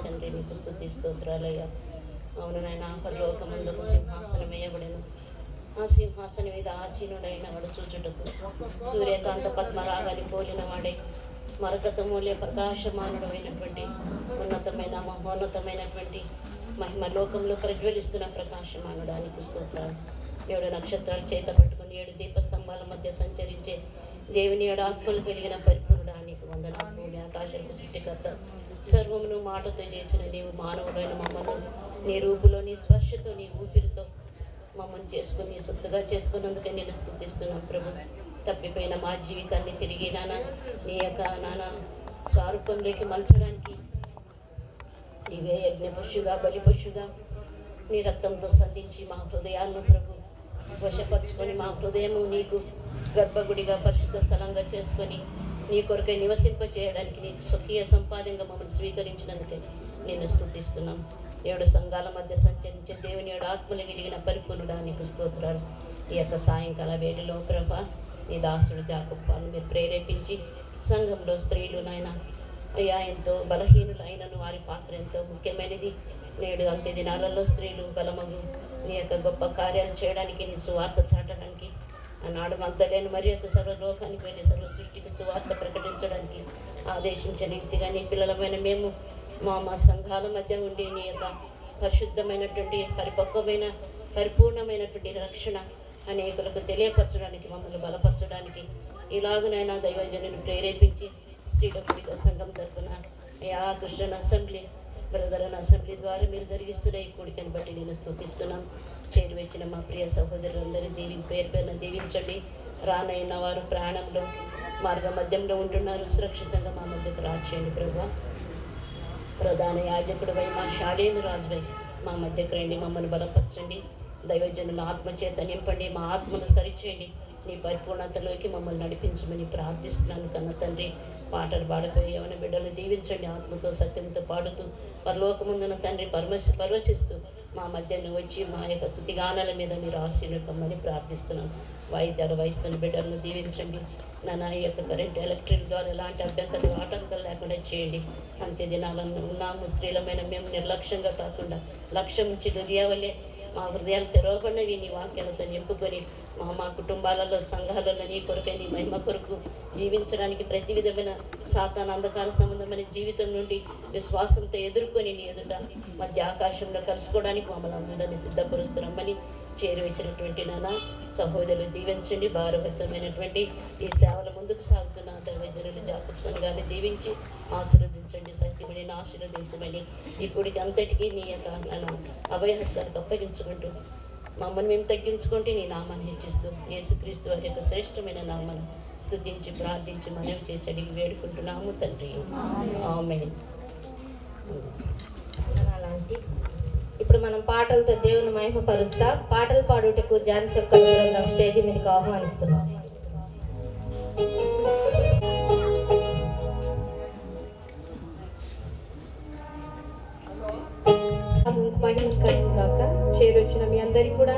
తండ్రి, నీకు స్తుతి స్తోత్రాలయ్యా. అవును నాయన, పరలోకమందు ఒక సింహాసనం వేయబడెను. ఆ సింహాసనం మీద ఆసీనుడైన వాడు చూచుటకు సూర్యకాంత పద్మరాగాన్ని పోలిన వాడే, మరకతమూల్య ప్రకాశమానుడమైనటువంటి ఉన్నతమైన మహోన్నతమైనటువంటి మహిమ లోకంలో ప్రజ్వలిస్తున్న ప్రకాశమానుడానికి స్తోత్రాలు. 7 నక్షత్రాలు చేత పట్టుకుని 7 దీపస్తంభాల మధ్య సంచరించే దేవుని 7 ఆత్మలు కలిగిన పరిపూర్ణుడా, నీకు వందనాలు. భూమి ఆకాశానికి సృష్టికర్త, సర్వమును మాటతో చేసిన నీవు మానవులైన మమ్మల్ని నీ రూపులో, నీ స్పర్శతో, నీ ఊపిరితో మమ్మల్ని చేసుకుని సొత్తుగా చేసుకున్నందుకే నేను స్తుతిస్తున్నాం ప్రభు. తప్పిపోయిన మా జీవితాన్ని తిరిగి నీ యొక్క స్వరూపంలోకి మలచడానికి నీవే యజ్ఞ పశుగా, బలి పశుగా నీ రక్తంతో సంధించి మా హృదయాలను ప్రభు వశపరుచుకొని మా హృదయము నీకు గర్భగుడిగా, పరిశుద్ధ స్థలంగా చేసుకొని నీ కొరకై నివసింపచేయడానికి నీ స్వకీయ సంపాదనగా మమ్మల్ని స్వీకరించినందుకే నేను స్తుతిస్తున్నాం. 7 సంఘాల మధ్య సంచరించే దేవుని 7 ఆత్మలు కలిగిన పరిపూర్ణుడా, నీకు స్తోత్రాలు. ఈ యొక్క సాయంకాల వేళలో ప్రభా, నీ దాసుడు జాకబ్బాను మీరు ప్రేరేపించి సంఘంలో స్త్రీలు నాయన అయ్యా ఎంతో బలహీనులైనను వారి పాత్ర ఎంతో ముఖ్యమైనది. నేడు అంత్య దినాలలో స్త్రీలు బలమగు నీ యొక్క గొప్ప కార్యాలు చేయడానికి, నీ సువార్త చాటడానికి, ఆనాడు మగ్దలేని మరి యొక్క సర్వలోకానికి వెళ్ళి సర్వ సృష్టికి సువార్త ప్రకటించడానికి ఆదేశించిన రీతిగా నీ పిల్లలమైన మేము మా సంఘాల మధ్య ఉండి నీ యొక్క పరిశుద్ధమైనటువంటి పరిపక్వమైన పరిపూర్ణమైనటువంటి రక్షణ అనేకులకు తెలియపరచడానికి, మమ్మల్ని బలపరచడానికి ఇలాగునైనా దైవజనుని ప్రేరేపించి స్త్రీల కూడిక సంఘం తరఫున క్రిస్టియన్ అసెంబ్లీ, బ్రదరన్ అసెంబ్లీ ద్వారా మీరు జరిగిస్తున్న ఈ కూడికను బట్టి నేను స్తుతిస్తున్నాం. చేరువచ్చిన మా ప్రియ సహోదరులందరినీ పేరు పేరున దీవించండి. రానైన వారు ప్రాణంలో మార్గ మధ్యంలో ఉంటున్నారు, సురక్షితంగా మా మధ్యకు రాచేయండి ప్రభు. ప్రధాన యాజకుడు వై మా షాలేను రాజువై మా మధ్యకు రండి, మమ్మల్ని బలపరచండి. దైవజనుల ఆత్మచేత నింపండి, మా ఆత్మను సరిచేయండి. నీ పరిపూర్ణతలోకి మమ్మల్ని నడిపించమని ప్రార్థిస్తున్నాను కన్న తండ్రి. పాటలు పాడుతూ యవన బిడ్డలు దీవించండి, ఆత్మతో సత్యంతో పాడుతూ పరలోకముందున తండ్రి పరవశిస్తూ మా మధ్యను వచ్చి మా యొక్క స్థుతిగానాల మీద మీరు ఆశీర్వదించమని ప్రార్థిస్తున్నాం. వాయిద్యాలు వహిస్తున్న బిడ్డలను దీవించండి. నా యొక్క కరెంట్ ఎలక్ట్రిక్ ద్వారా ఎలాంటి ఆటంకాలు లేకుండా చేయండి. అంత్య దినాలను ఉన్నాము స్త్రీలమైన మేము నిర్లక్ష్యంగా కాకుండా లక్ష్యం నుంచి హృదయావలే మా హృదయాలు తెరవబడినవి నీ వాక్యాలతో నింపుకొని మా కుటుంబాలలో, సంఘాలలో నీ కొరకై నీ మహిమ కొరకు జీవించడానికి ప్రతి విధమైన సాతాన అంధకార సంబంధమైన జీవితం నుండి విశ్వాసంతో ఎదుర్కొని నీ ఎదుట మధ్య ఆకాశంలో కలుసుకోవడానికి మమ్మల్ని అందరినీ సిద్ధపరుస్తున్నామని చేరువచ్చినటువంటి నాన్న సహోదరులు దీవించండి. భారభరితమైనటువంటి ఈ సేవల ముందుకు సాగుతున్న దైవజనులు జాకబ్సన్ గారిని దీవించి ఆశీర్వదించండి. సత్యమని ఆశీర్వదించమని ఈ గుడికి అంతటికీ నీ యొక్క అభయహస్తానికి అప్పగించుకుంటూ మమ్మల్ని మేము తగ్గించుకుంటే నీ నామాన్ని హెచ్చిస్తూ యేసుక్రీస్తు వారి యొక్క శ్రేష్టమైన నామాన్ని స్తుతించి ప్రార్థించి మనవి చేసి అడిగి వేడుకుంటున్నాము తండ్రి. ఆమేన్. అలాంటి ఇప్పుడు మనం పాటలతో దేవుని మహిమపరుస్తాం. పాటలు పాడుటకు జాన్సన్ బృందం స్టేజ్ మీదకి ఆహ్వానిస్తున్నాం. చేరొచ్చిన మీ అందరికీ కూడా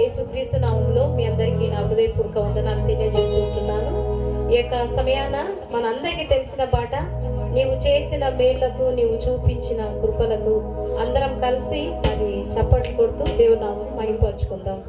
యేసుక్రీస్తు నామములో మీ అందరికీ నా హృదయపూర్వక వందనాలు తెలియజేసుకుంటున్నాను. ఈ యొక్క సమయాన మనందరికీ తెలిసిన పాట, నీవు చేసిన మేళ్లకు, నీవు చూపించిన కృపలకు అందరం కలిసి అది చప్పట్లు కొడుతూ దేవుని నామమును మహిమపరుచుకుందాం.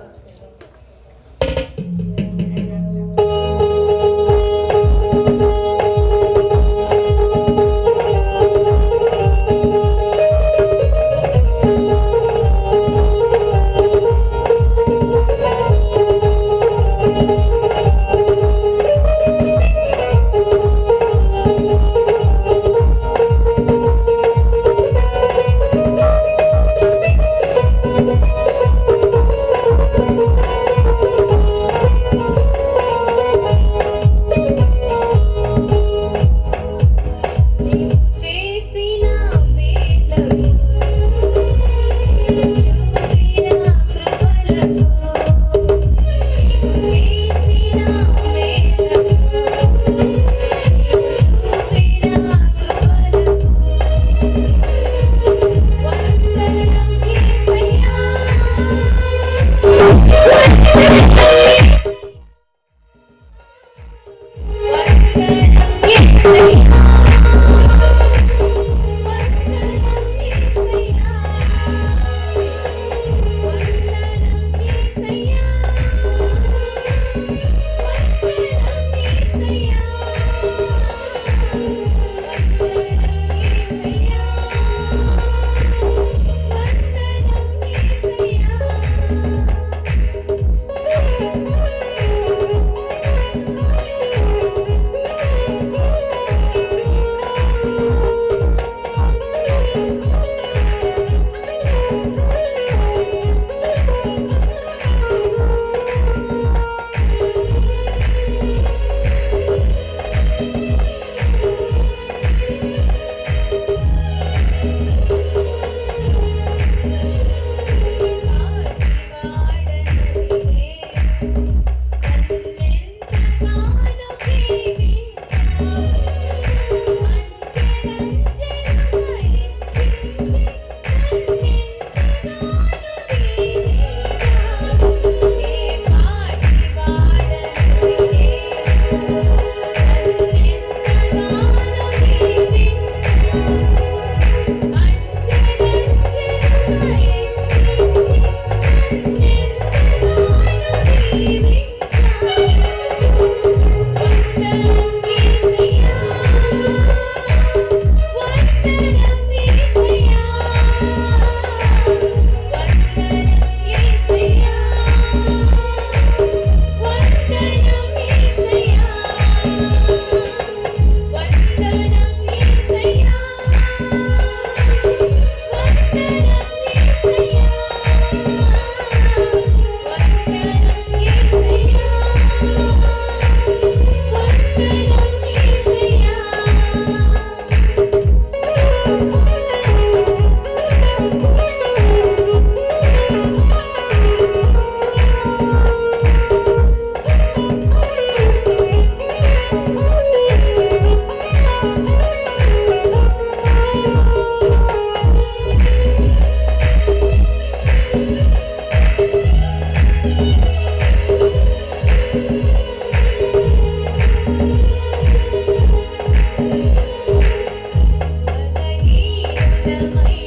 వందనం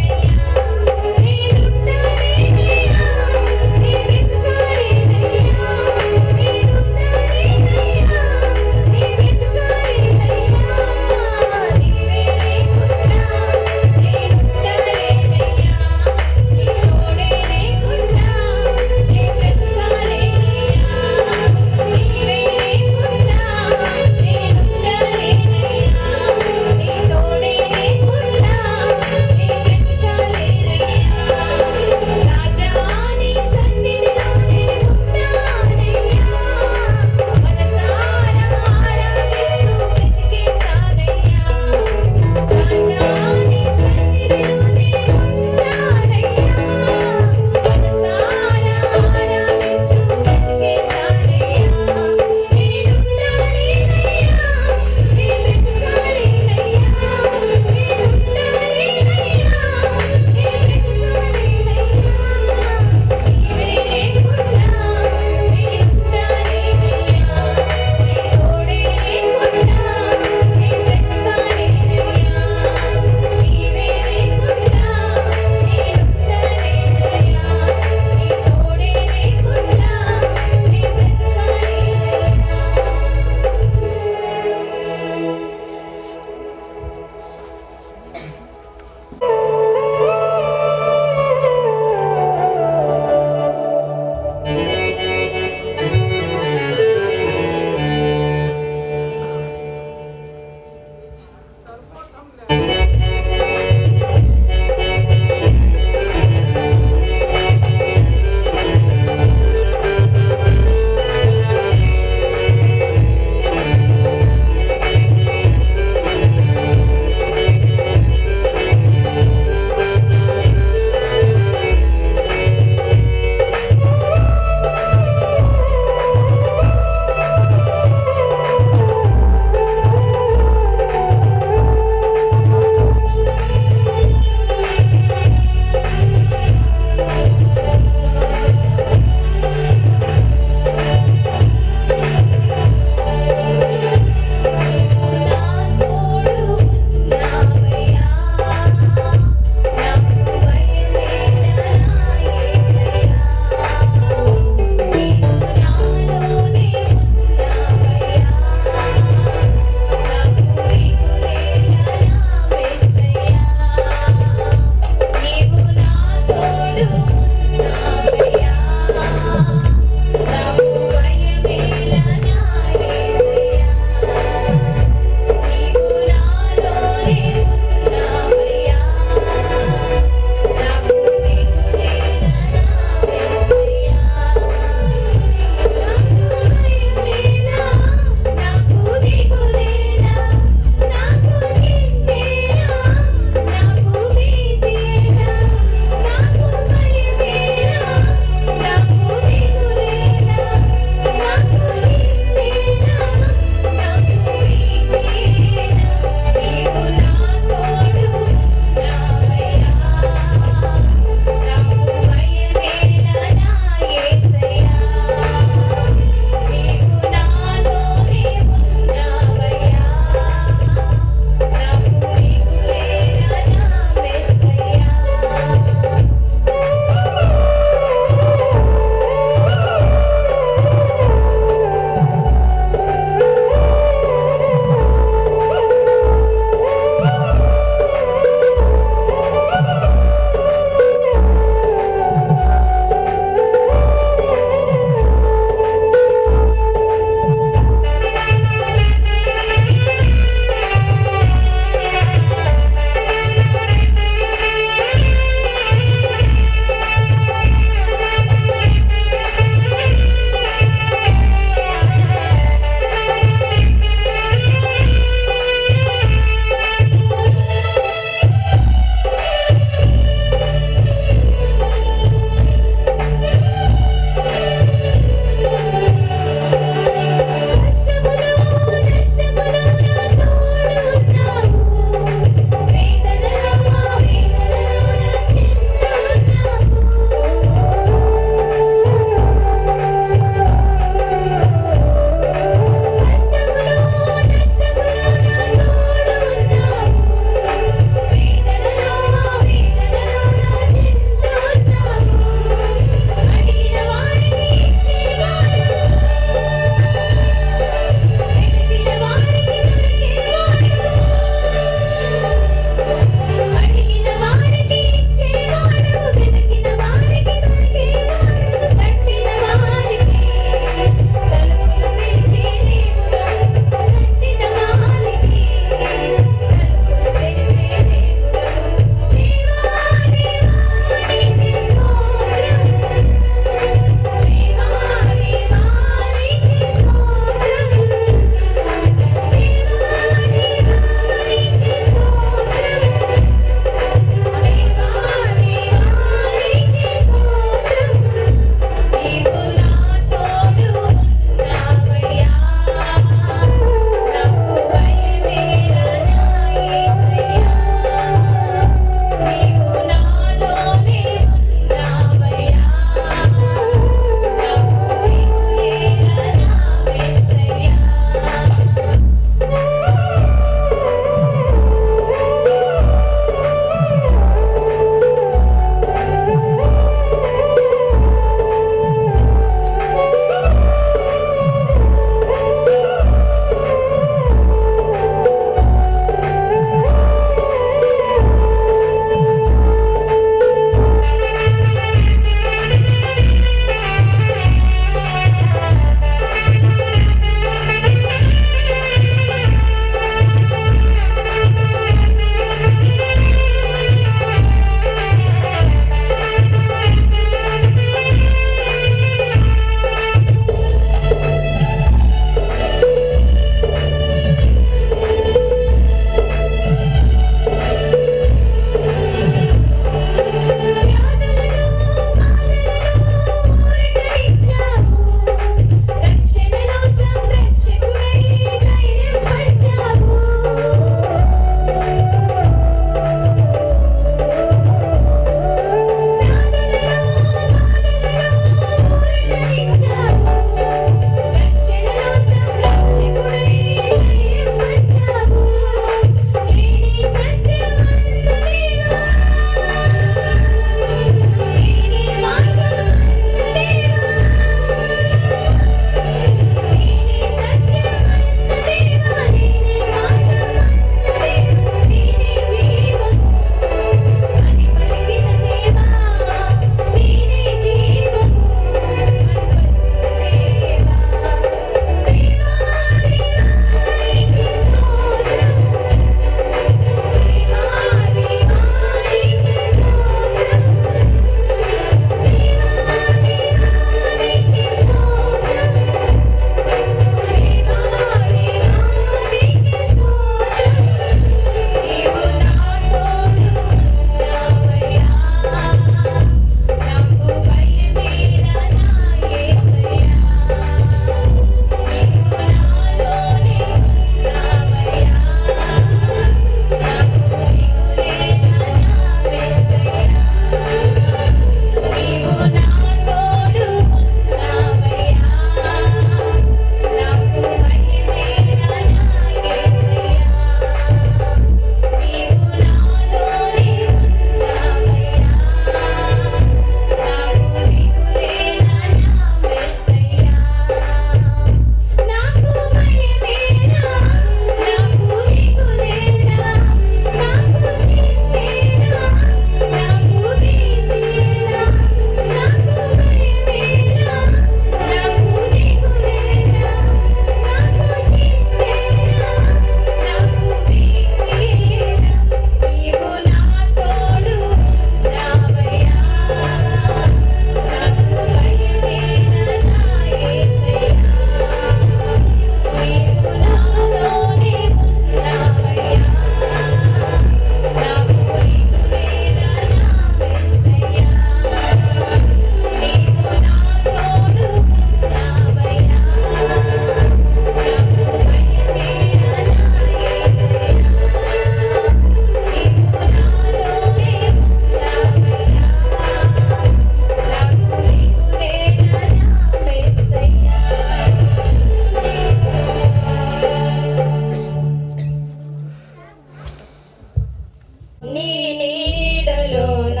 నీ నీడలోన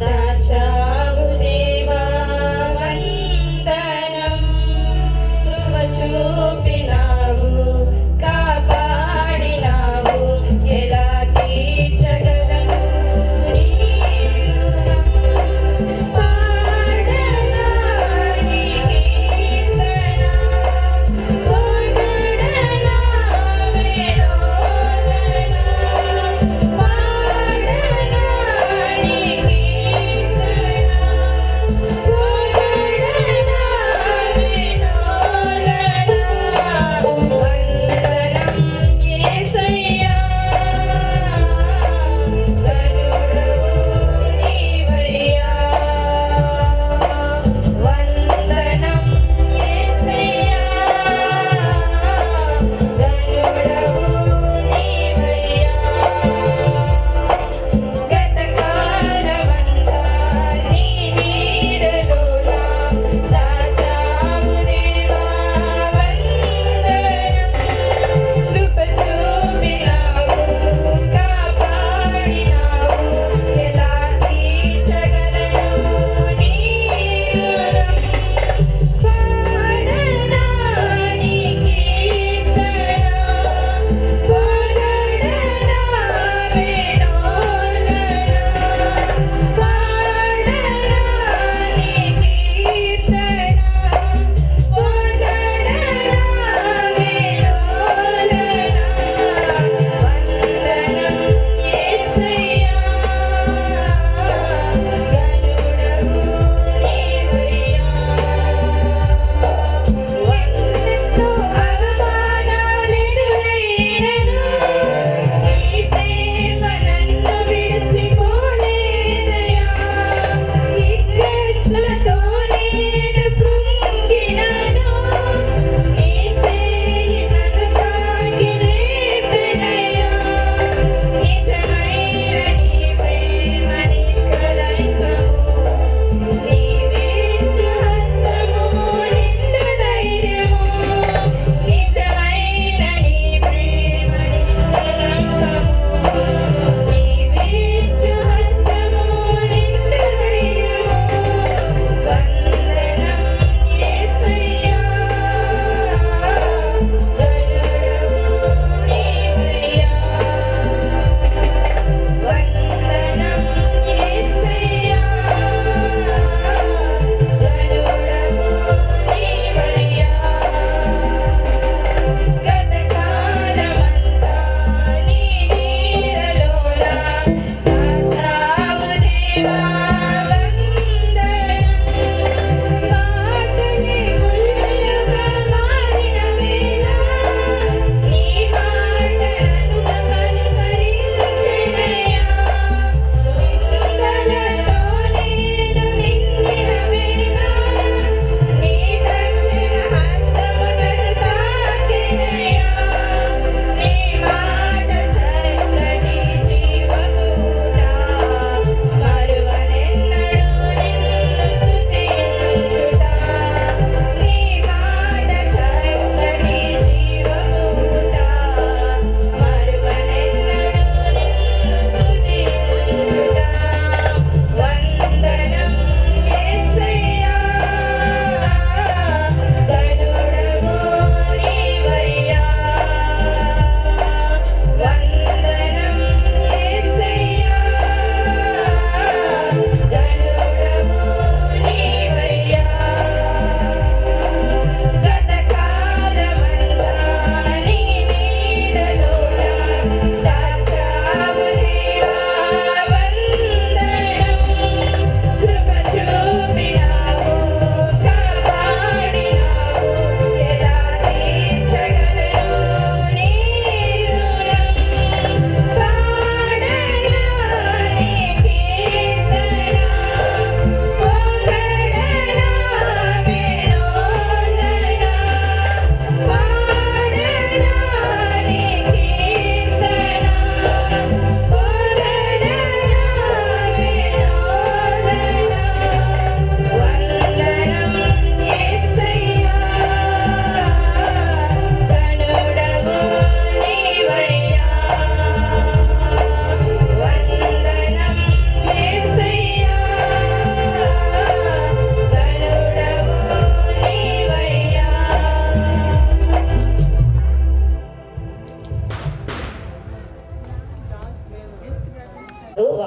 దాచావు దేవా వందనం. కృప చూపినావు, కాపాడినావు, ఎలా తీర్చగలను నీ రుణం. పాడనా నీ కీర్తన, పొగడనా వేదోదన. పాడనా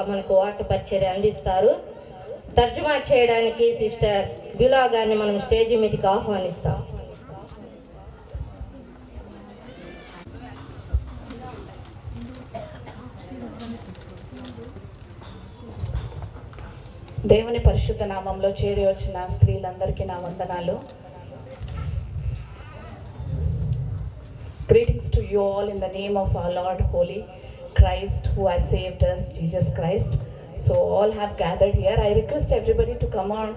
మనకు వాక్య పరిచర్య అందిస్తారు. తర్జుమా చేయడానికి సిస్టర్ బిలా గారిని మనం స్టేజ్ మీదకి ఆహ్వానిస్తాం. దేవుని పరిశుద్ధ నామంలో చేరి వచ్చిన స్త్రీలందరికీ నా వందనాలు. Greetings to you all in the name of our Lord Holy Christ who has saved us, Jesus Christ. So all have gathered here. I request everybody to come on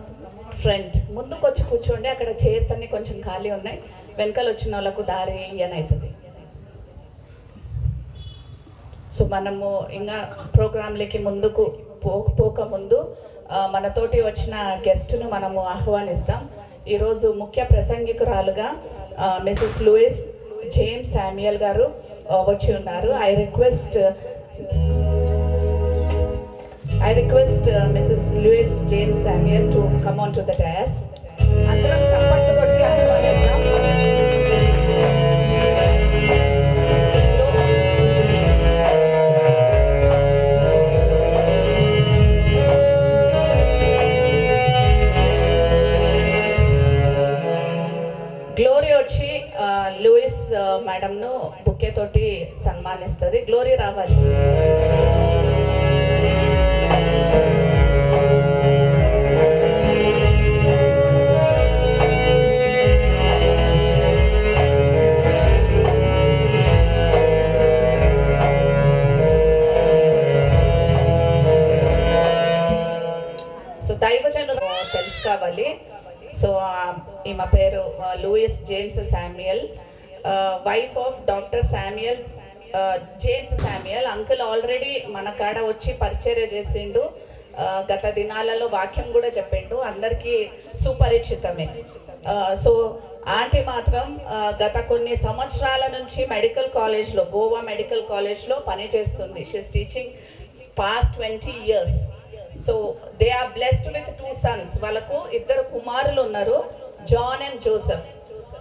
front. ముందుకు వచ్చి కూర్చోండి. అక్కడ చైర్స్ అన్ని కొంచెం ఖాళీ ఉన్నాయి. వెనకాల వచ్చిన వాళ్ళకు దారి అవుతుంది. సో మనము ఇంకా ప్రోగ్రాంలకి ముందుకు పోక ముందు మనతోటి వచ్చిన గెస్ట్ను మనము ఆహ్వానిస్తాం. ఈరోజు ముఖ్య ప్రసంగికురాలుగా మిసెస్ లూయిస్ జేమ్స్ శామ్యుయల్ గారు వచ్చి ఉన్నారు. I request Mrs Louise James Samuel to come on to the dais. అందరం చప్పట్లు కొట్టి ఆహ్వానిస్తాం. గ్లోరీ వచ్చి లూయిస్ మేడంను బుకే తోటి సన్మానిస్తుంది. గ్లోరీ రావాలి. సో దైవజనులు తెలుసు కావాలి. సో ఈమె పేరు Louise James Samuel, wife of doctor Samuel James Samuel. Uncle already మన కాడ వచ్చి పరిచర్య చేసిండు. గత దినాలలో వాక్యం కూడా చెప్పిండు, అందరికీ సుపరిచితమే. సో ఆంటీ మాత్రం గత కొన్ని సంవత్సరాల నుంచి మెడికల్ కాలేజ్లో, గోవా మెడికల్ కాలేజ్లో పనిచేస్తుంది. She is teaching past 20 years. So they are blessed with 2 sons. వాళ్ళకు 2 కుమారులు ఉన్నారు, John and Joseph.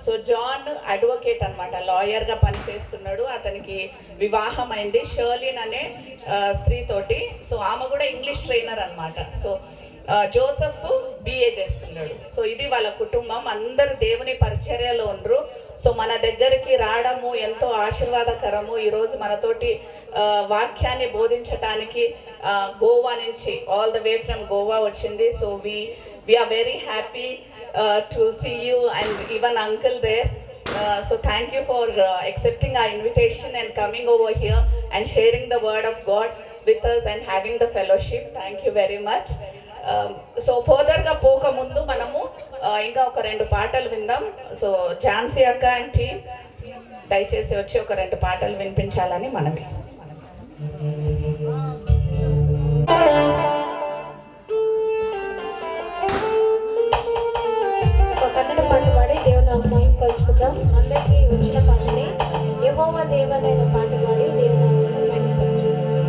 So John advocate అనమాట, లాయర్గా పనిచేస్తున్నాడు. అతనికి వివాహం అయింది షర్లిన్ అనే స్త్రీతోటి. సో ఆమె కూడా ఇంగ్లీష్ ట్రైనర్ అనమాట. సో జోసెఫ్ BA చేస్తున్నాడు. సో ఇది వాళ్ళ కుటుంబం, అందరు దేవుని పరిచర్యలో ఉండరు. సో మన దగ్గరికి రావడము ఎంతో ఆశీర్వాదకరము. ఈరోజు మనతోటి వాక్యాన్ని బోధించడానికి గోవా నుంచి, all the way from Goa వచ్చింది. So we are very happy to see you and even uncle there. So thank you for accepting our invitation and coming over here and sharing the word of God with us and having the fellowship. Thank you very much. So ఫర్దర్గా పోక ముందు మనము ఇంకా ఒక 2 పాటలు విందాం. So Jhansi అక్క and team దయచేసి వచ్చి ఒక 2 పాటలు వినిపించాలని మనవి. ఒక కన్నడ పాట పాడి దేవుని అమ్మాయి పలుచుకుందాం. అందరికీ వచ్చిన పాటని యెహోవా దేవుడైన పాట పాడి దేవుని అమ్మాయి పలుచుకుందాం.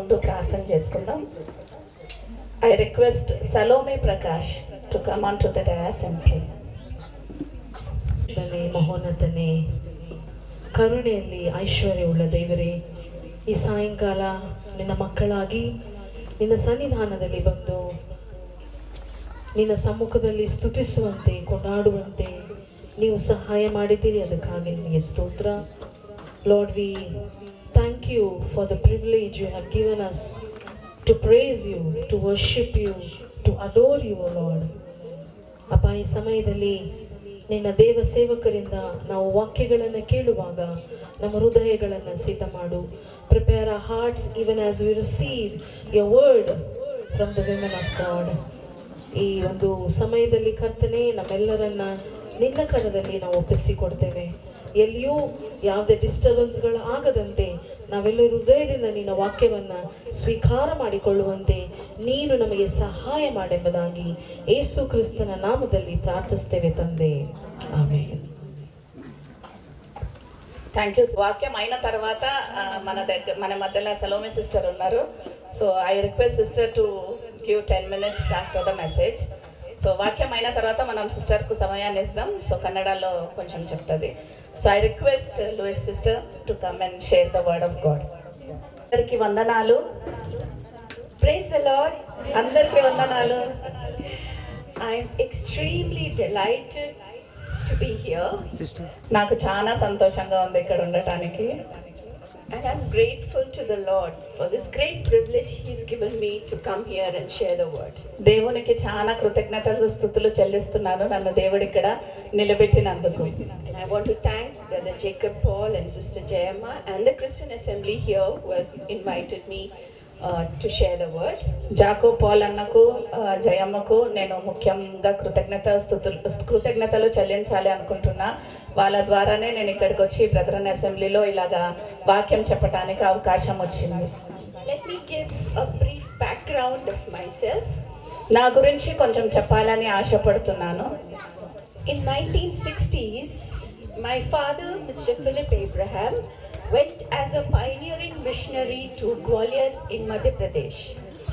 ముందు ప్రార్థన చేసుకుందాం. I request Salomi Prakash to come on to the dais and pray. ಮಹೋನ್ನತನೇ, ಕರುಣೆಯಲ್ಲಿ ಐಶ್ವರ್ಯವುಳ್ಳ ದೇವರೇ, ಈ ಸಾಯಂಕಾಲ ನಿನ್ನ ಮಕ್ಕಳಾಗಿ ನಿನ್ನ ಸನ್ನಿಧಾನದಲ್ಲಿ ಬಂದು ನಿನ್ನ ಸಮ್ಮುಖದಲ್ಲಿ ಸ್ತುತಿಸುವಂತೆ, ಕೊಂಡಾಡುವಂತೆ ನೀವು ಸಹಾಯ ಮಾಡಿದ್ದೀರಿ. ಅದಕ್ಕಾಗಿ ನಿಮಗೆ ಸ್ತೋತ್ರ. Lord, we thank you for the privilege you have given us to praise you, to worship you, to adore you Lord. ಅಪ್ಪ, ಈ ಸಮಯದಲ್ಲಿ ನಿನ್ನ ದೇವ ಸೇವಕರಿಂದ ನಾವು ವಾಕ್ಯಗಳನ್ನು ಕೇಳುವಾಗ ನಮ್ಮ ಹೃದಯಗಳನ್ನು ಸಿದ್ಧ ಮಾಡು. Prepare our hearts even as we receive your word from the women of God. ಈ ಒಂದು ಸಮಯದಲ್ಲಿ ಕರ್ತನೇ, ನಮ್ಮೆಲ್ಲರನ್ನ ನಿನ್ನ ಕರದಲ್ಲಿ ನಾವು ಒಪ್ಪಿಸಿಕೊಡ್ತೇವೆ. ಎಲ್ಲಿಯೂ ಯಾವುದೇ ಡಿಸ್ಟರ್ಬೆನ್ಸ್ಗಳು ಆಗದಂತೆ ನಾವೆಲ್ಲರೂ ಹೃದಯದಿಂದ ನಿನ್ನ ವಾಕ್ಯವನ್ನು ಸ್ವೀಕಾರ ಮಾಡಿಕೊಳ್ಳುವಂತೆ ನೀನು ನಮಗೆ ಸಹಾಯ ಮಾಡೆಂಬುದಾಗಿ ಯೇಸು ಕ್ರಿಸ್ತನ ನಾಮದಲ್ಲಿ ಪ್ರಾರ್ಥಿಸ್ತೇವೆ ತಂದೆ, ಆಮೆನ್. Thank you. వాక్యం అయిన తర్వాత మన మధ్యలో సలోమి సిస్టర్ ఉన్నారు. So I request sister to give 10 minutes after the message. So వాక్యం అయిన తర్వాత మనం సిస్టర్కు సమయాన్ని ఇస్తాం. సో కన్నడలో కొంచెం చెప్తుంది. So I request Louise sister to come and share the word of God. అందరికీ వందనాలు. Praise the Lord. అందరికీ వందనాలు. I'm extremely delighted to be here. నాకు చాలా సంతోషంగా ఉంది ఇక్కడ ఉండటానికి. And I'm grateful to the Lord for this great privilege He's given me to come here and share the word. దేవునికి చాలా కృతజ్ఞతలు స్తుతులు చెల్లిస్తున్నాను నన్ను దేవుడు ఇక్కడ నిలబెట్టినందుకు. And I want to thank Brother Jacob Paul and Sister Jayama and the Christian Assembly here who has invited me to share the word. Jaco Paul అన్నకు, జయమ్మకు నేను ముఖ్యంగా కృతజ్ఞతలు చెల్లించాలి అనుకుంటున్నా. వాళ్ళ ద్వారానే నేను ఇక్కడికి వచ్చి బ్రదరన్ అసెంబ్లీలో ఇలాగా వాక్యం చెప్పడానికి అవకాశం వచ్చింది. Let me give a brief background of myself. నా గురించి కొంచెం చెప్పాలని ఆశపడుతున్నాను. In 1960s, my father, Mr. Philip Abraham, went as a pioneering missionary to Gwalior in Madhya Pradesh.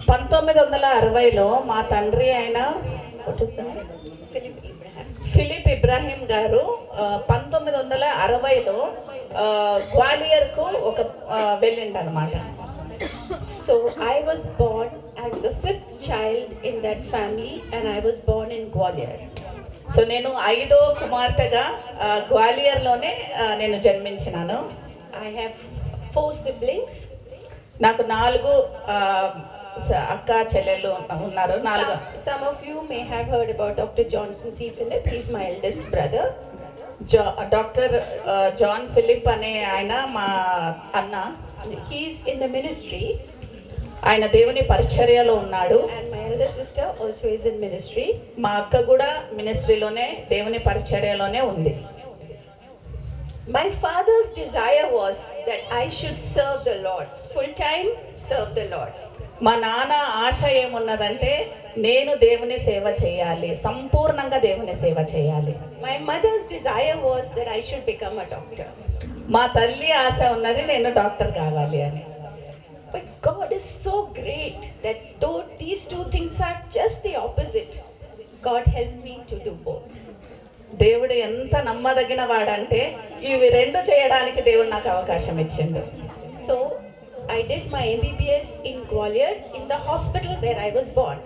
1960లో మా తండ్రి అయిన ఫిలిప్ ఇబ్రాహిం గారు 1960లో గ్వాలియర్కు వెళ్ళిండనమాట. So I was born as the 5th child in that family and I was born in Gwalior. So నేను 5వ కుమార్తెగా గ్వాలియర్లోనే నేను జన్మించినాను. I have 4 siblings. నాకు 4 అక్క చెల్లెలు ఉన్నారు. 4. Some of you may have heard about Dr. Johnson C. Philip. He's my eldest brother. Doctor John Philip అనే ఆయన మా అన్న. He's in the ministry. ఆయన దేవుని పరిచర్యలో ఉన్నాడు. And my elder sister also is in ministry. మా అక్క కూడా మినిస్ట్రీలోనే దేవుని పరిచర్యలోనే ఉంది. My father's desire was that I should serve the Lord, full time serve the Lord. మా నాన్న ఆశ ఏమున్నదంటే నేను దేవుని సేవ చేయాలి, సంపూర్ణంగా దేవుని సేవ చేయాలి. My mother's desire was that I should become a doctor. మా తల్లి ఆశ ఉన్నది నేను డాక్టర్ కావాలి అని. But God is so great that though these two things are just the opposite, God helped me to do both. దేవుడు ఎంత నమ్మదగిన వాడంటే ఇవి రెండు చేయడానికి దేవుడు నాకు అవకాశం ఇచ్చిండు. So I did my MBBS in Gwalior in the hospital where I was born.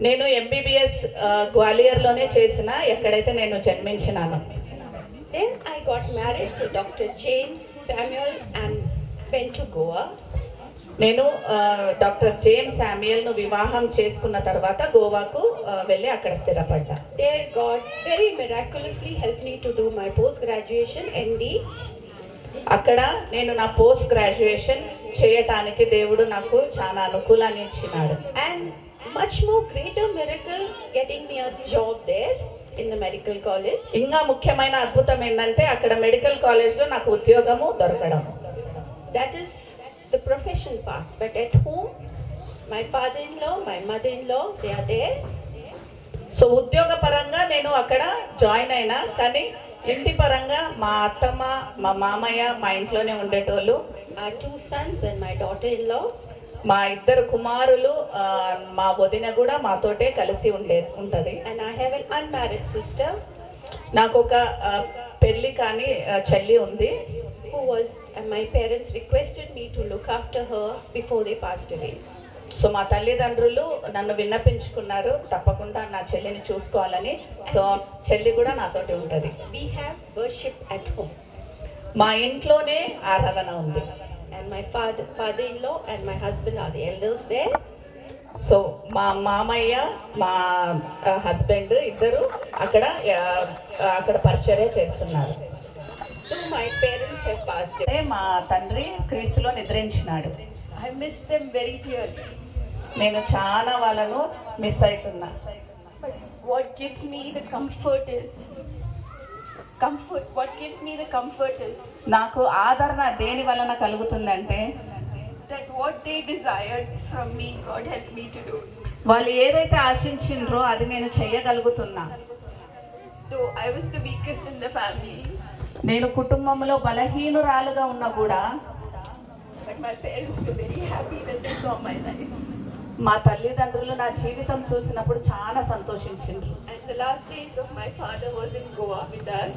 నేను MBBS గ్వాలియర్లోనే చేసిన, ఎక్కడైతే నేను జన్మించినాను. Then I got married to Dr. James Samuel and went to Goa. నేను డాక్టర్ జేమ్స్ శామ్యుయల్ను వివాహం చేసుకున్న తర్వాత గోవాకు వెళ్ళి అక్కడ స్థిరపడ్డా. There God very miraculously helped me to do my post graduation ND. అక్కడ నేను నా పోస్ట్ గ్రాడ్యుయేషన్ చేయటానికి దేవుడు నాకు చాలా అనుకూలాన్ని ఇచ్చినాడు. And much more greater miracle getting me a job there in the medical college. ఇంకా ముఖ్యమైన అద్భుతం ఏంటంటే అక్కడ మెడికల్ కాలేజ్లో నాకు ఉద్యోగము దొరకడం. That is the profession part. But at home, my father-in-law, my mother-in-law, they are there. So ఉద్యోగ పరంగా నేను అక్కడ జాయిన్ అయినా, కానీ ఇంటి పరంగా మా అత్తమ్మ మా మామయ్య మా ఇంట్లోనే ఉండేటోళ్ళు. Our 2 sons and my daughter-in-law. మా ఇద్దరు కుమారులు మా వదిన కూడా మాతోటే కలిసి ఉంటది. And I have an unmarried sister నాకు ఒక పెళ్లి కాని చెల్లి ఉంది. who was, and my parents requested me to look after her before they passed away. So మా తల్లిదండ్రులు నన్ను విన్నపించుకున్నారు తప్పకుండా నా చెల్లిని చూసుకోవాలని. సో చెల్లి కూడా నాతోటి ఉంటది. We have worship at home. మా ఇంట్లోనే ఆరాధన ఉంది. And my father-in-law and my husband are the elders there. So మా మామయ్య మా హస్బెండ్ ఇద్దరు అక్కడ పరిచర్య చేస్తున్నారు. So my parents have passed away. మా తండ్రి క్రీస్తులో నిద్రించినాడు. I miss them very dearly. నేను చాలా వాళ్ళను మిస్ అవుతున్నా. But what gives me the comfort is నాకు ఆదరణ దేని వలన కలుగుతుందంటే that what they desired from me, God helped me to do. వాళ్ళు ఏదైతే ఆశించిండ్రో అది నేను చెయ్యగలుగుతున్నా. So I was the weakest in the family. నేను కుటుంబంలో బలహీనురాలుగా ఉన్నా కూడా But my parents were very happy when they saw my life. మా తల్లిదండ్రులు నా జీవితం చూసినప్పుడు చాలా సంతోషించిండ్రు. And the last days of my father was in Goa with us.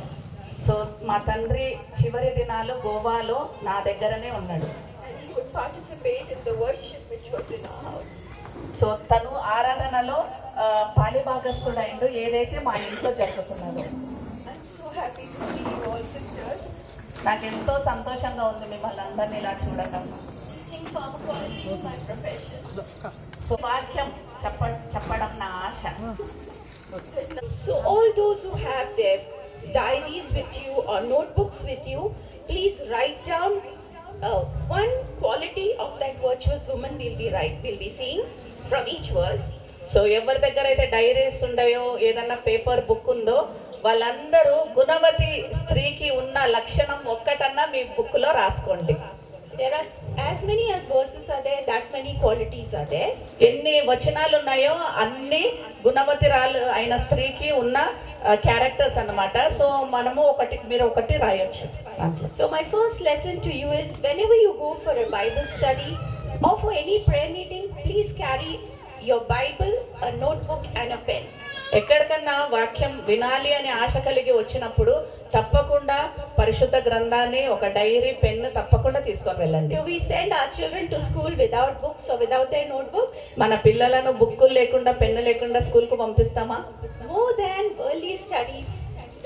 So మా తండ్రి చివరి దినాలు గోవాలో నా దగ్గరనే ఉన్నాడు. And he would participate in the worship which was in our house. So తను ఆరాధనలో పాలిభాగస్తుడైండు ఏదైతే మా ఇంట్లో జరుగుతున్నదో. I'm so happy to see you all sisters. నాకు ఎంతో సంతోషంగా ఉంది మిమ్మల్ని అందరినీ ఇలా చూడటం. Teaching pharmacology is my profession. So వాక్యం చెప్పడం నా ఆశ. So all those who have their diaries with you or notebooks with you, please write down one quality of that virtuous woman we'll be seeing from each verse. So ఎవరి దగ్గర అయితే diaries ఉన్నాయో ఏదన్నా paper book ఉందో వాళ్ళందరూ గుణవతి స్త్రీకి ఉన్న లక్షణం ఒక్కటన్నా మీ బుక్ లో రాసుకోండి. There are as many as verses are there, that many qualities are there. ఎన్ని వచనాలు ఉన్నాయో అన్ని గుణవతిరాలు అయిన స్త్రీకి ఉన్న క్యారెక్టర్స్ అన్నమాట. సో మనము మీరు ఒకటి రాయొచ్చు. So my first lesson to you is, whenever you go for a Bible study or for any prayer meeting, please carry your Bible, a notebook and a pen. ఎక్కడికన్నా వాక్యం వినాలి అని ఆశ కలిగి వచ్చినప్పుడు తప్పకుండా పరిశుద్ధ గ్రంథాన్ని ఒక డైరీ పెన్ తప్పకుండా తీసుకొని వెళ్ళండి. Do we send our children to school without books or without their notebooks? మన పిల్లలను బుక్కులు లేకుండా పెన్ను లేకుండా స్కూల్ కు పంపిస్తామా? More than worldly studies,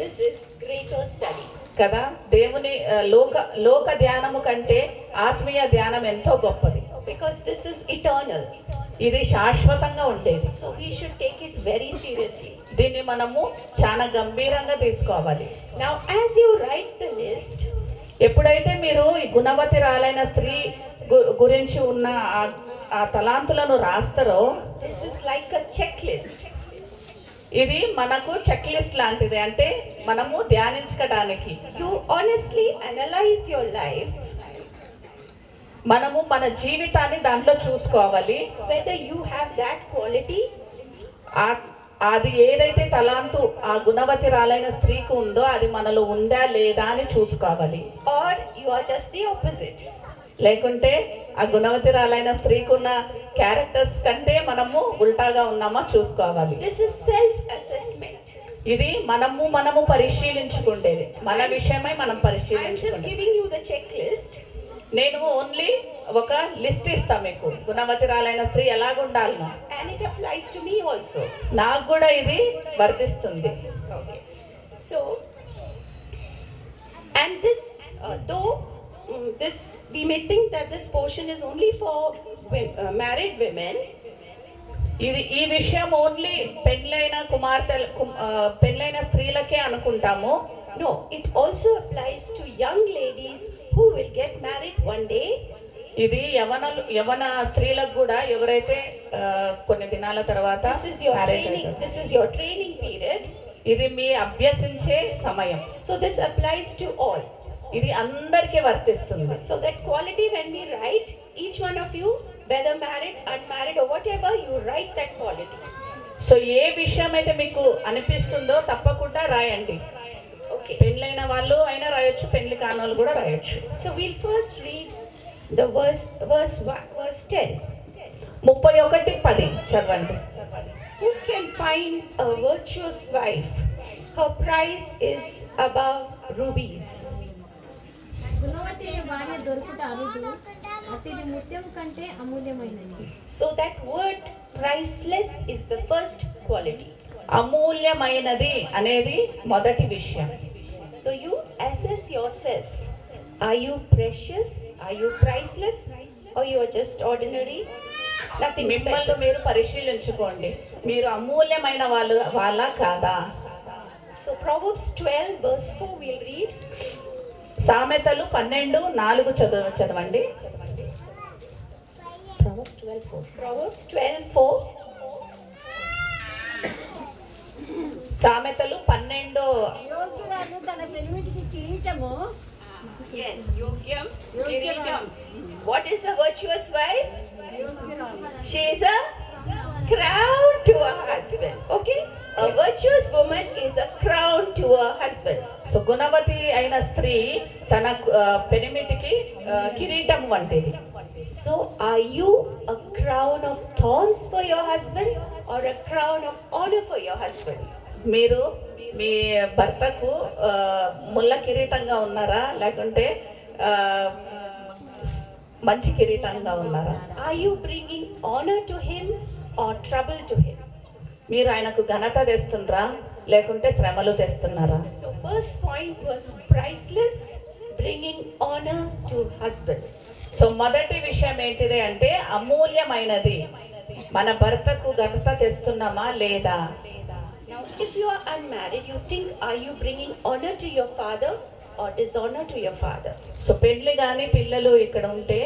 this is greater study. కదా, దేవుని లోక ధ్యానము కంటే ఆత్మీయ ధ్యానం ఎంతో గొప్పది. Because this is eternal. ఇది శాశ్వతంగా ఉండేది. So we should take it very seriously. దీన్ని మనము చాలా గంభీరంగా తీసుకోవాలి. Now as you write the list, ఎప్పుడైతే మీరు ఈ గుణవతిరాలైన స్త్రీ గురించి ఉన్న ఆ తలాంతులను రాస్తారో, this is like a checklist. ఇది మనకు చెక్ లిస్ట్ లాంటిది. అంటే మనము ధ్యానించడానికి You honestly analyze your life, మనము మన జీవితాన్ని దాంట్లో చూసుకోవాలి. whether you have that quality, అది ఏదైతే తలాంతు ఆ గుణవతిరాలైన స్త్రీకి ఉందో అది మనలో ఉందా లేదా అని చూసుకోవాలి. or you are just the opposite. లేకుంటే ఆ గుణవతిరాలైన స్త్రీకి ఉన్న క్యారెక్టర్స్ కంటే మనము ఉల్టాగా ఉన్నామా చూసుకోవాలి. This is self-assessment. ఇది మనము పరిశీలించుకుంటేది, మన విషయమై మనం I am just పరిశీలించుకుంటే. giving you the checklist. నేను ఓన్లీ ఒక లిస్ట్ ఇస్తా మీకు, గుణవతిరాలైన స్త్రీ ఎలాగుండాలనో. And it applies to me also. నాకు కూడా ఇది వర్తిస్తుంది. Okay. So, and this, though this, we may think that this portion is only for married women. ఈ విషయం ఓన్లీ పెళ్ళైన స్త్రీలకే అనుకుంటాము. No, it also applies to young ladies who will get married one day. ఇది యవన స్త్రీలకు కూడా ఎవరైతే కొన్ని దినాల తర్వాత This is your training period. ఇది మీ అభ్యసించే సమయం. So this applies to all. ఇది అందరికీ వర్తిస్తుంది. So that quality, when we write, each one of you, whether married, unmarried or whatever, you write that quality. So ఏ విషయం అయితే మీకు అనిపిస్తుందో తప్పకుండా రాయండి. Okay. పెళ్ళైన వాళ్ళు అయినా రాయొచ్చు, పెళ్లి కాని వాళ్ళు కూడా రాయొచ్చు. So we'll first read the verse 10. 31:10 చదవండి. Who can find a virtuous wife? Her price is above rubies. గుణవతి అయిన భార్య దొరుకుట అరుదు, అతని ముత్యం కంటే అమూల్యమైనది. So that word priceless is the first quality. అమూల్యమైనది అనేది మొదటి విషయం. So you assess yourself. Are you precious? Are you priceless? Or you are just ordinary? Nothing మిమ్మల్ని special. మీరు పరిశీలించుకోండి, మీరు అమూల్యమైన వాళ్ళ కాదా. So Proverbs 12 verse 4 we'll read. సామెతలు 12:4 చదవండి. Proverbs 12:4. Proverbs 12:4. సామెతలు 12 యోగ్యురాలు తన పెనిమిటికి కిరీటము. Yes, Yogyam, Kiridam. What is a virtuous wife? She is a crown to her husband. Okay? A virtuous woman is a crown to her husband. So గుణవతి అయిన స్త్రీ తన పెనిమిటికి కిరీటం వంటిది. So are you a crown of thorns for your husband or a crown of honor for your husband? మీరు మీ భర్తకు ముళ్ళ కిరీటంగా ఉన్నారా, లేకుంటే మంచి కిరీటంగా ఉన్నారా? Are you bringing honor to him or trouble to him? మీరు ఆయనకు ఘనత తెస్తుండ్రా, లేకుంటే శ్రమలు తెస్తున్నారా? So first point was priceless, bringing honor to husband. So మొదటి విషయం ఏంటిది అంటే అమూల్యమైనది. మన భర్తకు ఘనత తెస్తున్నామా లేదా? Now, if you are unmarried, you think, are you bringing honor to your father or dishonor to your father? So పెళ్లి కానీ పిల్లలు ఇక్కడ ఉంటే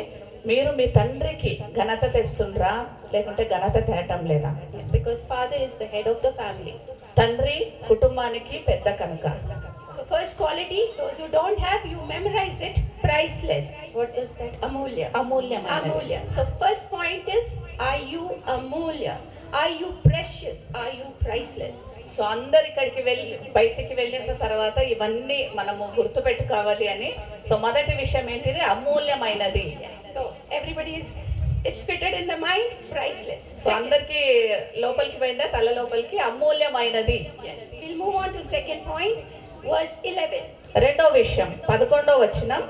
మీరు మీ తండ్రికి ఘనత తెస్తుండ్రా, లేకుంటే ఘనత తేటం లేదా? Because father is the head of the family. తండ్రి కుటుంబానికి పెద్ద కనుక. So first quality, those who don't have, you memorize it, priceless. What is that? Amulya. అమూల్యమైనది. Amulya. So first point is, are you amulya? Are you precious? Are you priceless? So అందరు ఇక్కడికి బయటికి వెళ్ళిన తర్వాత ఇవన్నీ మనము గుర్తు పెట్టుకోవాలి అని. సో మొదటి విషయం ఏంటిది? అమూల్యమైనది. So everybody is, it's fitted in the mind, priceless. So అందరికి లోపలికి పోయిందా? తల లోపలికి అమూల్యమైనది. Yes. We'll move on to second point, verse 11. రెండో విషయం 11వ వచనం.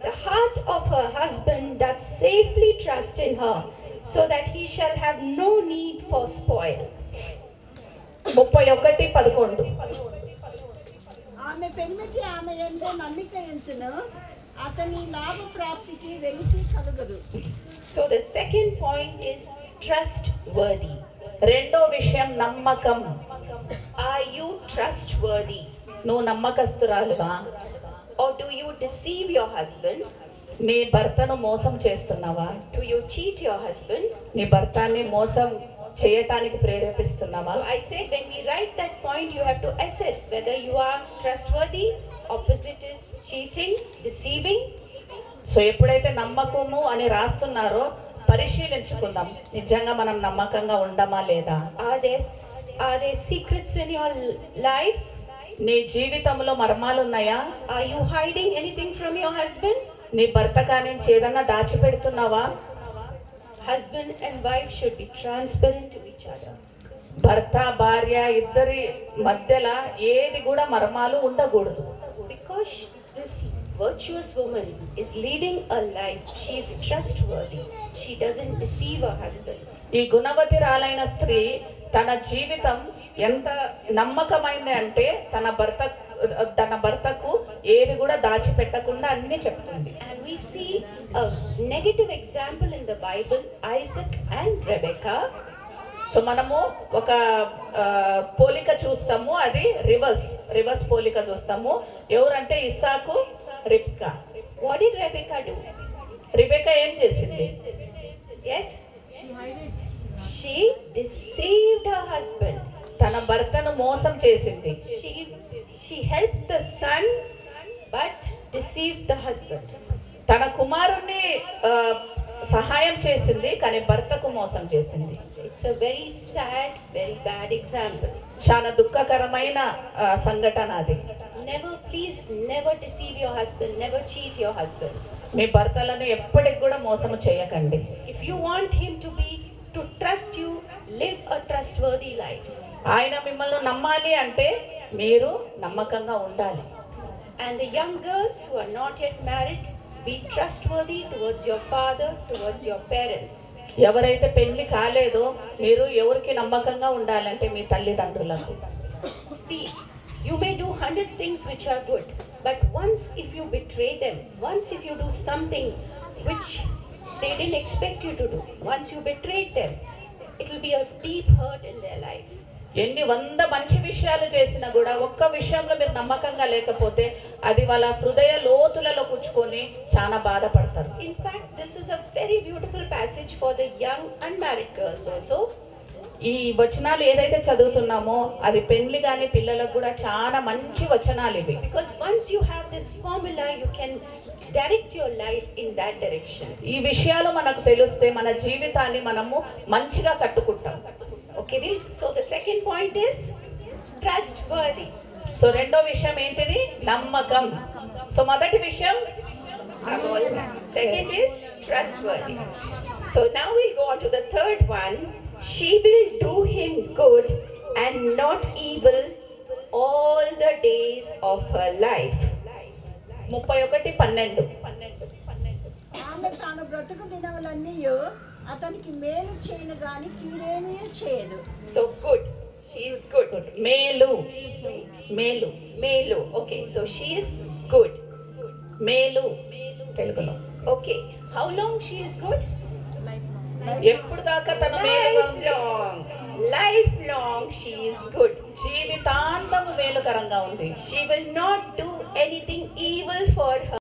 The heart of her husband doth safely trust in her, so that he shall have no need for spoil. 31:11. ఆమె పెనిమిటి ఆమె యందు నమ్మిక ఉంచును, అతని లాభ ప్రాప్తికి వెలికి కలుగదు. So the second point is trustworthy. రెండో విషయం నమ్మకం. Are you trustworthy? నువ్వు నమ్మకస్తురాలువా? Or do you deceive your husband? నీ భర్తను మోసం చేస్తున్నావా? Do you cheat your husband? నీ భర్తాన్ని మోసం చేయటానికి ప్రేరేపిస్తున్నావా? So I said, when we write that point, you have to assess whether you are trustworthy. Opposite is cheating, deceiving. So ఎప్పుడైతే నమ్మకము అని రాస్తున్నారో పరిశీలించుకుందాం, నిజంగా మనం నమ్మకంగా ఉండమా లేదా? Are there secrets in your life? నీ జీవితంలో మర్మాలు ఉన్నాయా? Are you hiding anything from your husband? నీ భర్త కానించి ఏదన్నా దాచిపెడుతున్నావా? Husband and wife should be transparent to each other. భర్త భార్య ఇద్దరి మధ్యలో ఏది కూడా మర్మాలు ఉండకూడదు. Because this virtuous woman is leading a life, she is trustworthy. She doesn't deceive her husband. ఈ గుణవతిరాలైన స్త్రీ తన జీవితం ఎంత నమ్మకమైంది అంటే తన భర్తకు ఏది కూడా దాచిపెట్టకుండా అన్ని చెప్తుంది. And we see a negative example in the Bible, Isaac and Rebekah. So మనము ఒక పోలిక చూస్తాము, అది రివర్స్ పోలిక చూస్తాము. ఎవరంటే ఇస్సాకు, రిబ్కా. What did Rebekah do? రిబెకా ఏం చేసింది? Yes? She deceived her husband. తన భర్తను మోసం చేసింది. She helped the son but deceived the husband. తన కుమారుణ్ణి సహాయం చేసింది, కానీ భర్తకు మోసం చేసింది. It's a very sad, very bad example. చాలా దుఃఖకరమైన సంఘటన అది. Please never deceive your husband, never cheat your husband. మీ భర్తలను ఎప్పటికి కూడా మోసం చేయకండి. If you want him to to trust you, live a trustworthy life. ఆయన మిమ్మల్ని నమ్మాలి అంటే మీరు నమ్మకంగా ఉండాలి. And the young girls who are not yet married, be trustworthy towards your father, towards your parents. ఎవరైతే పెళ్లి కాలేదో మీరు ఎవరికి నమ్మకంగా ఉండాలంటే మీ తల్లిదండ్రులకు. See, you may do 100 things which are good, but once if you betray them, once if you do something which they didn't expect you to do, once you betrayed them, it will be a deep hurt in their life. ఎన్ని 100 మంచి విషయాలు చేసినా కూడా ఒక్క విషయంలో మీరు నమ్మకంగా లేకపోతే అది వాళ్ళ హృదయ లోతులలో కూర్చుకొని చాలా బాధపడతారు. In fact, this is a very beautiful passage for the young unmarried girls also. ఈ వచనాలు ఏదైతే చదువుతున్నామో అది పెళ్లి కాని పిల్లలకు కూడా చాలా మంచి వచనాలు ఇవి. Because once you have this formula, you can direct your life in that direction. ఈ విషయాలు మనకు తెలిస్తే మన జీవితాన్ని మనము మంచిగా కట్టుకుంటాం. Okay, so the second point is trustworthy. So రెండో విషయం ఏంటిది? నమ్మకం. సో మొదటి విషయం, second is trustworthy. So now we'll go on to the third one. She will do him good and not evil all the days of her life. 31:12. ఆమె తాను బ్రతుకు దినములన్నీ అతనికి మేలు చేయను గాని కీడేమీ చేయదు. So good. She is good. మేలు. మేలు. Melu. Okay, so she is good. మేలు తెలుగులో. Okay, how long she is good? ఎప్పుడు దాకా తన మేలుగా ఉంది? Lifelong she is good. జీవితాంతము మేలుకరంగా ఉంది. She will not do anything evil for her